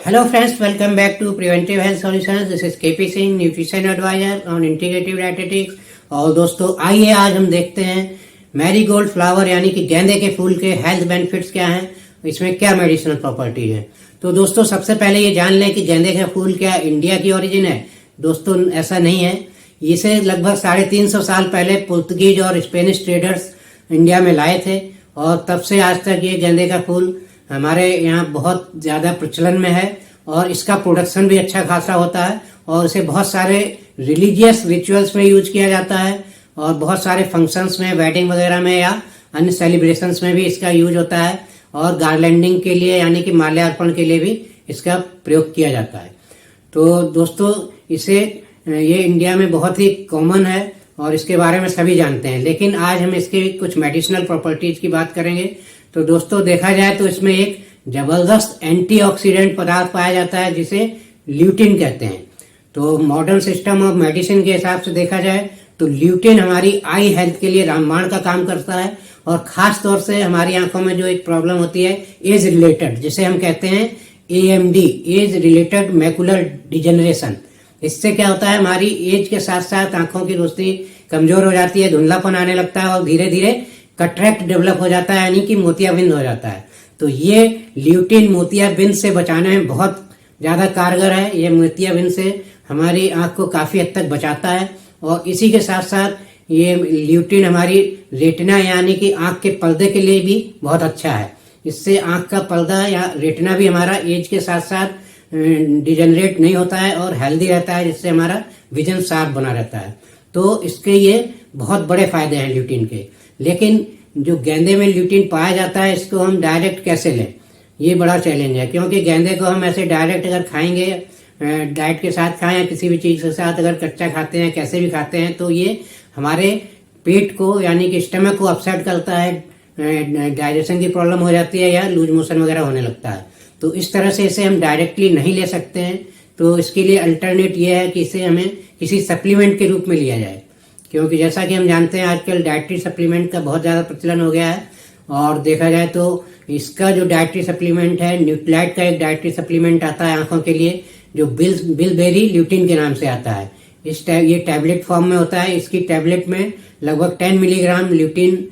Hello friends, welcome back to Preventive Health Solutions. This is KP Singh, Nutrition Advisor on Integrative Dietetics. और दोस्तों आइए आज हम देखते हैं मैरीगोल्ड फ्लावर यानी कि गेंदे के फूल के हेल्थ बेनिफिट्स क्या हैं, इसमें क्या मेडिसिनल प्रॉपर्टी है। तो दोस्तों सबसे पहले ये जान लें कि गेंदे का फूल क्या इंडिया की ओरिजिन है। दोस्तों ऐसा नहीं है। इसे लगभग 350 साल पहले पुर्तगीज और स्पेनिश ट्रेडर्स इंडिया में लाए थे और तब से आज तक ये गेंदे का फूल हमारे यहाँ बहुत ज़्यादा प्रचलन में है और इसका प्रोडक्शन भी अच्छा खासा होता है और इसे बहुत सारे रिलीजियस रिचुअल्स में यूज किया जाता है और बहुत सारे फंक्शंस में, वेडिंग वगैरह में या अन्य सेलिब्रेशंस में भी इसका यूज होता है और गार्लैंडिंग के लिए यानी कि माल्यार्पण के लिए भी इसका प्रयोग किया जाता है। तो दोस्तों ये इंडिया में बहुत ही कॉमन है और इसके बारे में सभी जानते हैं, लेकिन आज हम इसके कुछ मेडिसिनल प्रॉपर्टीज की बात करेंगे। तो दोस्तों देखा जाए तो इसमें एक जबरदस्त एंटीऑक्सीडेंट पदार्थ पाया जाता है जिसे ल्यूटिन कहते हैं। तो मॉडर्न सिस्टम ऑफ मेडिसिन के हिसाब से देखा जाए तो ल्यूटिन हमारी आई हेल्थ के लिए रामबाण का काम करता है और खास तौर से हमारी आंखों में जो एक प्रॉब्लम होती है एज रिलेटेड, जिसे हम कहते हैं AMD, age related macular degeneration. इससे क्या होता है, हमारी एज के साथ साथ आंखों की रोशनी कमजोर हो जाती है, धुंधलापन आने लगता है और धीरे धीरे कट्रैक्ट डेवलप हो जाता है यानी कि मोतियाबिंद हो जाता है। तो ये ल्यूटिन मोतियाबिंद से बचाने में बहुत ज्यादा कारगर है। ये मोतियाबिंद से हमारी आंख को काफी हद तक बचाता है और इसी के साथ साथ ये ल्यूटिन हमारी रेटिना यानी कि आंख के पर्दे के लिए भी बहुत अच्छा है। इससे आंख का पर्दा या रेटिना भी हमारा एज के साथ साथ डिजेनरेट नहीं होता है और हेल्दी रहता है, जिससे हमारा विजन शार्प बना रहता है। तो इसके ये बहुत बड़े फायदे हैं ल्यूटिन के। लेकिन जो गेंदे में ल्यूटिन पाया जाता है इसको हम डायरेक्ट कैसे लें, ये बड़ा चैलेंज है, क्योंकि गेंदे को हम ऐसे डायरेक्ट अगर खाएंगे, डाइट के साथ खाएं या किसी भी चीज के साथ अगर कच्चा खाते हैं, कैसे भी खाते हैं, तो ये हमारे पेट को यानी कि स्टमक को अपसेट करता है, डाइजेशन की प्रॉब्लम हो जाती है या लूज मोशन वगैरह होने लगता है। तो इस तरह से इसे हम डायरेक्टली नहीं ले सकते हैं। तो इसके लिए अल्टरनेट ये है कि इसे हमें किसी सप्लीमेंट के रूप में लिया जाए, क्योंकि जैसा कि हम जानते हैं आजकल डाइटरी सप्लीमेंट का बहुत ज़्यादा प्रचलन हो गया है। और देखा जाए तो इसका जो डाइटरी सप्लीमेंट है, न्यूट्रिलाइट का एक डाइटरी सप्लीमेंट आता है आंखों के लिए जो बिलबेरी ल्यूटिन के नाम से आता है। ये टैबलेट फॉर्म में होता है। इसकी टैबलेट में लगभग 10 मिलीग्राम ल्यूटिन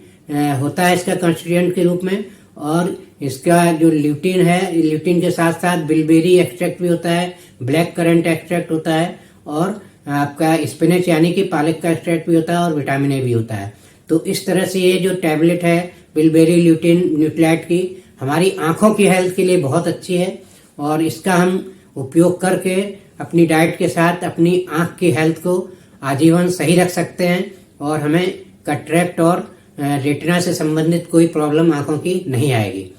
होता है इसका कंस्टिट्यूएंट के रूप में। और इसका जो ल्यूटिन है, ल्यूटिन के साथ साथ बिलबेरी एक्सट्रैक्ट भी होता है, ब्लैक करंट एक्सट्रैक्ट होता है और आपका स्पिनच यानी कि पालक का एक्सट्रैक्ट भी होता है और विटामिन ए भी होता है। तो इस तरह से ये जो टैबलेट है बिलबेरी ल्यूटिन न्यूट्रिलाइट की, हमारी आंखों की हेल्थ के लिए बहुत अच्छी है और इसका हम उपयोग करके अपनी डाइट के साथ अपनी आंख की हेल्थ को आजीवन सही रख सकते हैं और हमें कट्रैक्ट और रेटिना से संबंधित कोई प्रॉब्लम आंखों की नहीं आएगी।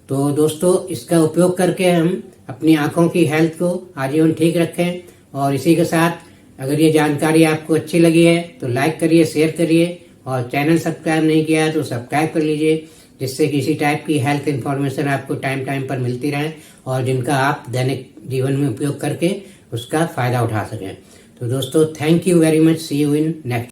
तो दोस्तों इसका उपयोग करके हम अपनी आंखों की हेल्थ को आजीवन ठीक रखें। और इसी के साथ अगर ये जानकारी आपको अच्छी लगी है तो लाइक करिए, शेयर करिए और चैनल सब्सक्राइब नहीं किया है तो सब्सक्राइब कर लीजिए, जिससे किसी टाइप की हेल्थ इन्फॉर्मेशन आपको टाइम पर मिलती रहे और जिनका आप दैनिक जीवन में उपयोग करके उसका फायदा उठा सकें। तो दोस्तों thank you very much, see you in next.